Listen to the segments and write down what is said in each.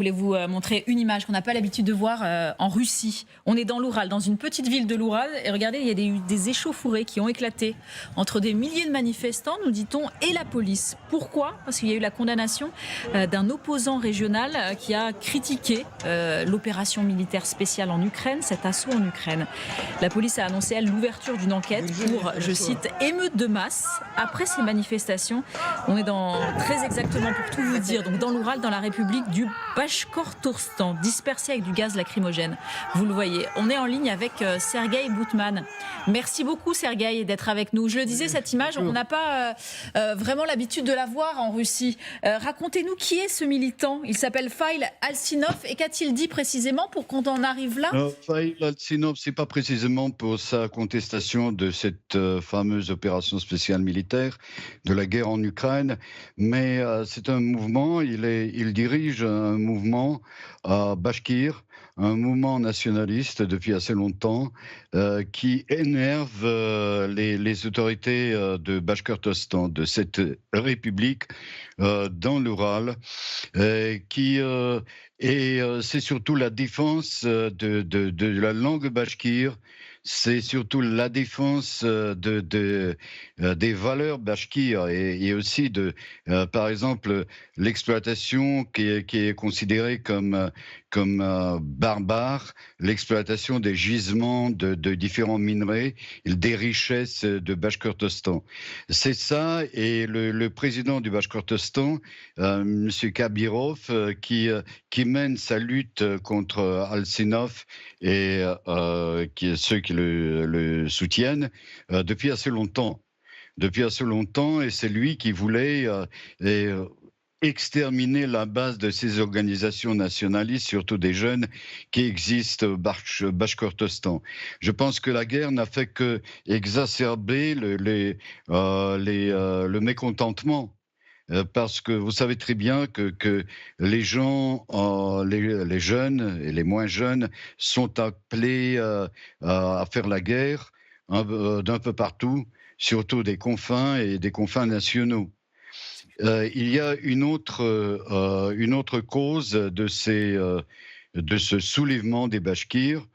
Je voulais vous montrer une image qu'on n'a pas l'habitude de voir en Russie. On est dans l'Oural, dans une petite ville de l'Oural. Et regardez, il y a des échauffourées qui ont éclaté entre des milliers de manifestants, nous dit-on, et la police. Pourquoi? Parce qu'il y a eu la condamnation d'un opposant régional qui a critiqué l'opération militaire spéciale en Ukraine, cet assaut en Ukraine. La police a annoncé, elle, l'ouverture d'une enquête pour, je cite, émeute de masse. Après ces manifestations, on est très exactement, pour tout vous dire, donc dans l'Oural, dans la République du Bashkortostan, dispersé avec du gaz lacrymogène. Vous le voyez. On est en ligne avec Sergueï Boutman. Merci beaucoup, Sergueï, d'être avec nous. Je le disais, cette image, on n'a pas vraiment l'habitude de la voir en Russie. Racontez-nous qui est ce militant. Il s'appelle Faïl Alsinov. Et qu'a-t-il dit précisément pour qu'on en arrive là? Faïl Alsinov, c'est pas précisément pour sa contestation de cette fameuse opération spéciale militaire de la guerre en Ukraine, mais c'est un mouvement, il dirige un mouvement bashkir, un mouvement nationaliste depuis assez longtemps, qui énerve les autorités de Bashkortostan, de cette république dans l'Oural, c'est surtout la défense de la langue bashkire, c'est surtout la défense des valeurs bashkires et aussi par exemple, l'exploitation qui est considérée comme barbare, l'exploitation des gisements de différents minerais, des richesses de Bashkortostan. C'est ça, et le président du Bashkortostan, M. Kabirov, qui mène sa lutte contre Alsinov et ceux qui le soutiennent depuis assez longtemps. Et c'est lui qui voulait exterminer la base de ces organisations nationalistes, surtout des jeunes qui existent au Bashkortostan. Je pense que la guerre n'a fait que exacerber le mécontentement. Parce que vous savez très bien que les gens, les jeunes et les moins jeunes, sont appelés à faire la guerre d'un peu partout, surtout des confins et des confins nationaux. Il y a une autre cause de ce soulèvement des Bashkirs.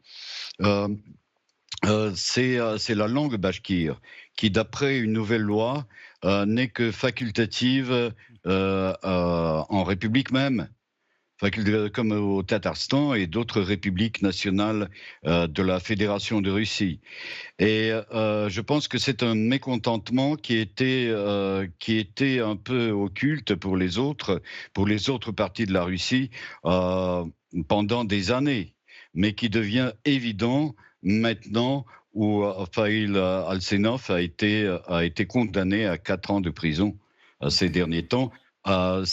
Euh, c'est la langue bashkire qui, d'après une nouvelle loi, n'est que facultative en République même, comme au Tatarstan et d'autres républiques nationales de la Fédération de Russie. Et je pense que c'est un mécontentement qui était un peu occulte pour les autres parties de la Russie pendant des années, mais qui devient évident maintenant où Faïl Alsinov a été condamné à 4 ans de prison ces derniers temps.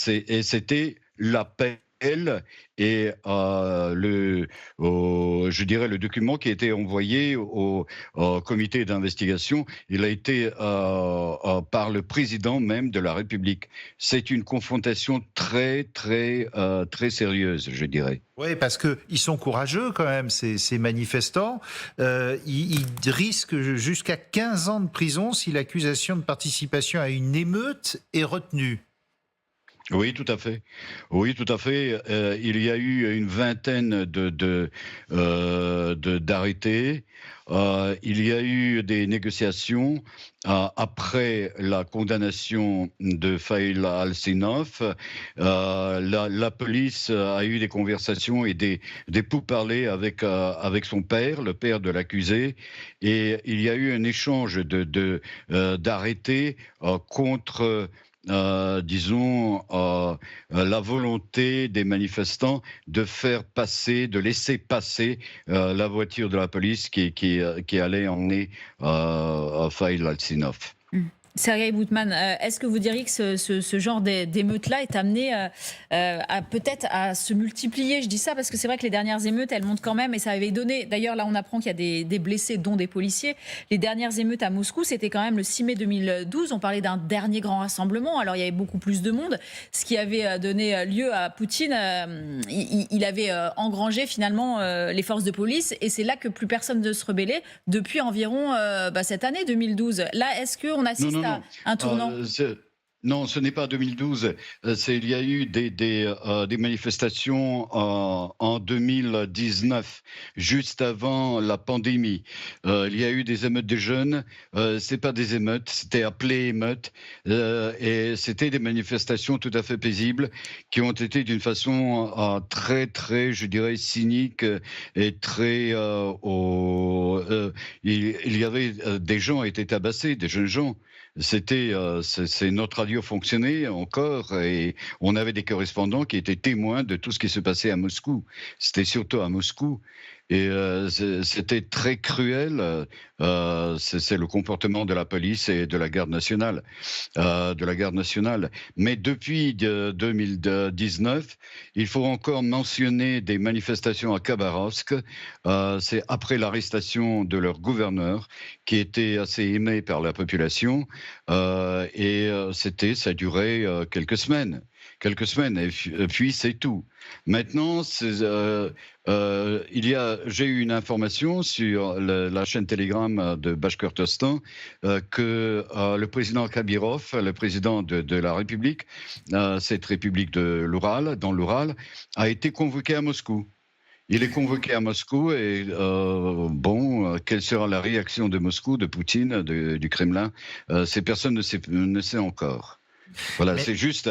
Et c'était l'appel et je dirais le document qui a été envoyé au comité d'investigation, il a été par le président même de la République. C'est une confrontation très sérieuse, je dirais. Oui, parce qu'ils sont courageux quand même, ces manifestants. Ils risquent jusqu'à 15 ans de prison si l'accusation de participation à une émeute est retenue. Oui, tout à fait. Oui, tout à fait. Il y a eu une vingtaine d'arrêtés. Il y a eu des négociations après la condamnation de Faïl Alsinov. La police a eu des conversations et des pourparlers avec son père, le père de l'accusé, et il y a eu un échange d'arrêtés contre disons, la volonté des manifestants de laisser passer la voiture de la police qui allait emmener Faïl Alsinov. Sergueï Boutman, est-ce que vous diriez que ce genre d'émeute-là est amené peut-être à se multiplier? Je dis ça parce que c'est vrai que les dernières émeutes, elles montent quand même, et ça avait donné... D'ailleurs, là, on apprend qu'il y a des blessés, dont des policiers. Les dernières émeutes à Moscou, c'était quand même le 6 mai 2012. On parlait d'un dernier grand rassemblement. Alors, il y avait beaucoup plus de monde, ce qui avait donné lieu à Poutine. Il avait engrangé finalement les forces de police, et c'est là que plus personne ne se rebellait depuis environ cette année 2012. Là, est-ce qu'on assiste à un tournant? Non, ce n'est pas 2012. Il y a eu des manifestations en 2019, juste avant la pandémie. Il y a eu des émeutes de jeunes. C'est pas des émeutes, c'était appelé émeutes. Et c'était des manifestations tout à fait paisibles qui ont été d'une façon très, très, je dirais, cynique et très... il y avait des gens étaient tabassés, des jeunes gens. Notre radio fonctionnait encore et on avait des correspondants qui étaient témoins de tout ce qui se passait à Moscou. C'était surtout à Moscou. Et c'était très cruel. C'est le comportement de la police et de la garde nationale. Mais depuis 2019, il faut encore mentionner des manifestations à Khabarovsk. C'est après l'arrestation de leur gouverneur, qui était assez aimé par la population. Ça a duré quelques semaines, et puis c'est tout. Maintenant, j'ai eu une information sur la chaîne Telegram de Bashkortostan que le président Kabirov, le président de la République, cette République de l'Oural, dans l'Oural, a été convoqué à Moscou. Il est convoqué à Moscou et quelle sera la réaction de Moscou, de Poutine, du Kremlin? Ces personnes ne savent encore. Voilà, c'est juste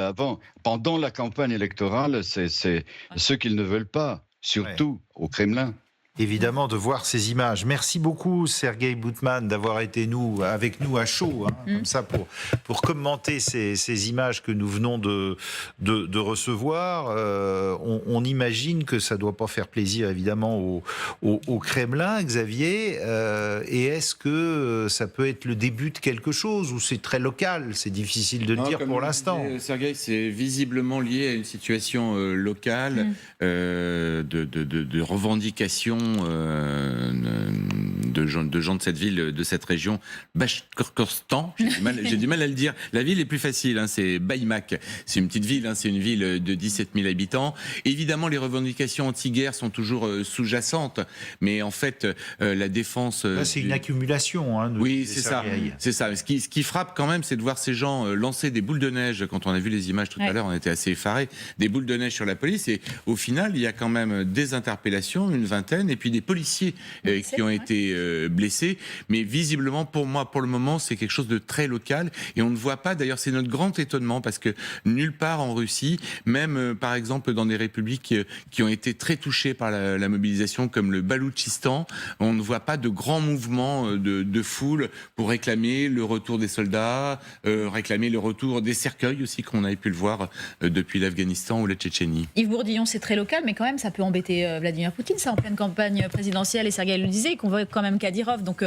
pendant la campagne électorale, c'est ce qu'ils ne veulent pas, surtout au Kremlin. Évidemment, de voir ces images. Merci beaucoup, Sergueï Boutman, d'avoir été avec nous à chaud, comme ça, pour commenter ces images que nous venons de recevoir. On imagine que ça ne doit pas faire plaisir, évidemment, au Kremlin, Xavier. Et est-ce que ça peut être le début de quelque chose, ou c'est très local? C'est difficile de le dire pour l'instant. Sergueï, c'est visiblement lié à une situation locale de revendication de gens de cette ville, de cette région, Bashkortostan. J'ai du mal à le dire. La ville est plus facile, c'est Baïmak. C'est une petite ville, c'est une ville de 17 000 habitants. Évidemment, les revendications anti-guerre sont toujours sous-jacentes, mais en fait, la défense... Là, c'est une accumulation. Oui, c'est ça. C'est ça. Ce qui frappe quand même, c'est de voir ces gens lancer des boules de neige. Quand on a vu les images tout à l'heure, on était assez effarés. Des boules de neige sur la police. Et au final, il y a quand même des interpellations, une vingtaine, et puis des policiers qui ont été blessés. Mais visiblement, pour moi, pour le moment, c'est quelque chose de très local. Et on ne voit pas, d'ailleurs, c'est notre grand étonnement, parce que nulle part en Russie, même par exemple dans des républiques qui ont été très touchées par la mobilisation, comme le Baloutchistan, on ne voit pas de grands mouvements de foule pour réclamer le retour des soldats, réclamer le retour des cercueils aussi, qu'on avait pu le voir depuis l'Afghanistan ou la Tchétchénie. Yves Bourdillon, c'est très local, mais quand même, ça peut embêter Vladimir Poutine, ça, en pleine campagne présidentielle, et Sergueï le disait, qu'on voit quand même Kadyrov. Donc,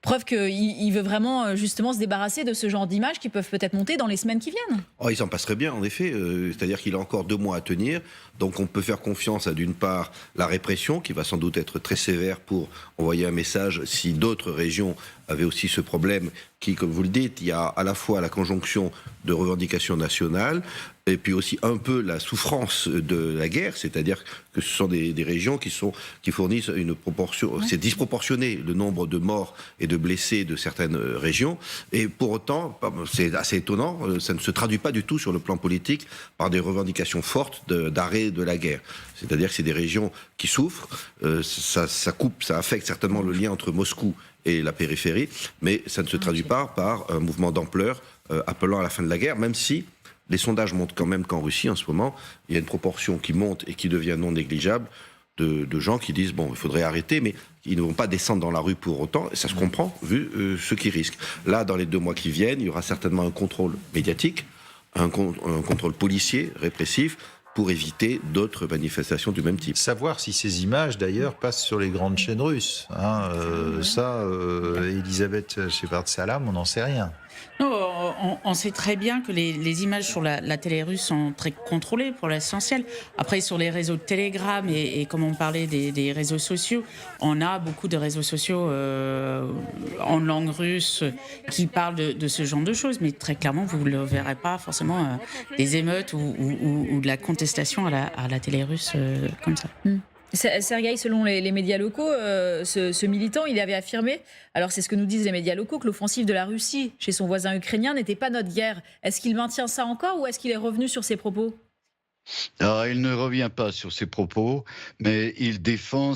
preuve qu'il veut vraiment, justement, se débarrasser de ce genre d'images qui peuvent peut-être monter dans les semaines qui viennent. Oh, il s'en passerait bien, en effet. C'est-à-dire qu'il a encore 2 mois à tenir. Donc, on peut faire confiance à, d'une part, la répression, qui va sans doute être très sévère pour envoyer un message si d'autres régions avaient aussi ce problème qui, comme vous le dites, il y a à la fois la conjonction de revendications nationales et puis aussi un peu la souffrance de la guerre, c'est-à-dire que ce sont des régions qui fournissent une proportion, c'est disproportionné le nombre de morts et de blessés de certaines régions, et pour autant, c'est assez étonnant, ça ne se traduit pas du tout sur le plan politique par des revendications fortes d'arrêt de la guerre. C'est-à-dire que c'est des régions qui souffrent, ça affecte certainement le lien entre Moscou et la périphérie, mais ça ne se traduit pas par un mouvement d'ampleur appelant à la fin de la guerre, même si les sondages montrent quand même qu'en Russie, en ce moment, il y a une proportion qui monte et qui devient non négligeable de gens qui disent, bon, il faudrait arrêter, mais ils ne vont pas descendre dans la rue pour autant, et ça se comprend, vu ce qu'ils risquent. Là, dans les 2 mois qui viennent, il y aura certainement un contrôle médiatique, un contrôle policier, répressif, pour éviter d'autres manifestations du même type. Savoir si ces images, d'ailleurs, passent sur les grandes chaînes russes. Elisabeth Shepard-Salam, on n'en sait rien. Non, on sait très bien que les images sur la télé russe sont très contrôlées pour l'essentiel. Après, sur les réseaux de Telegram et comme on parlait des réseaux sociaux, on a beaucoup de réseaux sociaux en langue russe qui parlent de ce genre de choses. Mais très clairement, vous ne le verrez pas forcément des émeutes ou de la contestation à la télé russe comme ça. Sergueï, selon les médias locaux, ce militant, il avait affirmé, alors c'est ce que nous disent les médias locaux, que l'offensive de la Russie chez son voisin ukrainien n'était pas notre guerre. Est-ce qu'il maintient ça encore ou est-ce qu'il est revenu sur ses propos ? Alors, il ne revient pas sur ses propos, mais il défend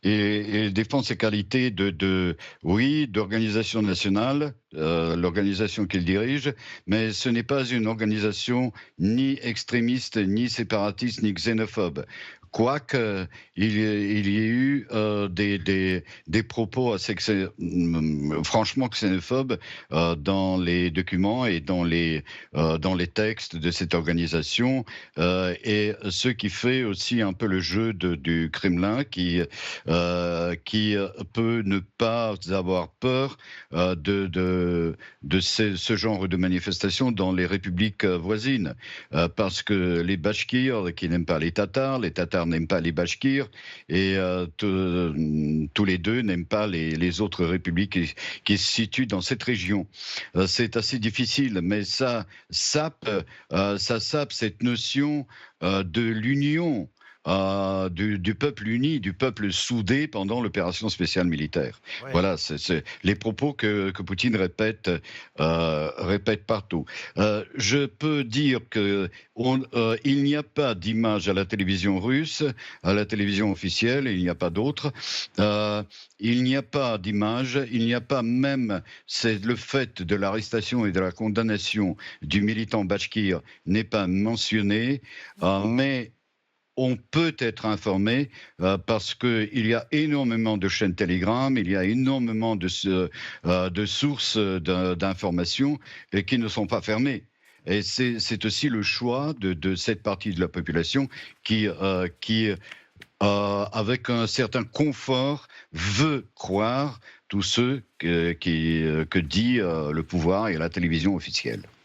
il défend ses qualités d'organisation nationale, l'organisation qu'il dirige, mais ce n'est pas une organisation ni extrémiste, ni séparatiste, ni xénophobe. Quoique il y ait eu des propos assez franchement xénophobes dans les documents et dans les textes de cette organisation, et ce qui fait aussi un peu le jeu du Kremlin qui peut ne pas avoir peur de ce genre de manifestations dans les républiques voisines, parce que les Bachkirs qui n'aiment pas les Tatars n'aiment pas les Bachkirs, et tous les deux n'aiment pas les autres républiques qui se situent dans cette région. C'est assez difficile, mais ça sape cette notion de l'union du peuple uni, du peuple soudé pendant l'opération spéciale militaire. Ouais. Voilà, c'est les propos que Poutine répète partout. Je peux dire que il n'y a pas d'image à la télévision russe, à la télévision officielle, il n'y a pas d'autres. Il n'y a pas d'image, il n'y a pas même, c'est le fait de l'arrestation et de la condamnation du militant bachkir n'est pas mentionné, mais on peut être informé parce qu'il y a énormément de chaînes Telegram, il y a énormément de sources d'informations qui ne sont pas fermées. Et c'est aussi le choix de cette partie de la population qui avec un certain confort, veut croire tout ce que dit le pouvoir et la télévision officielle.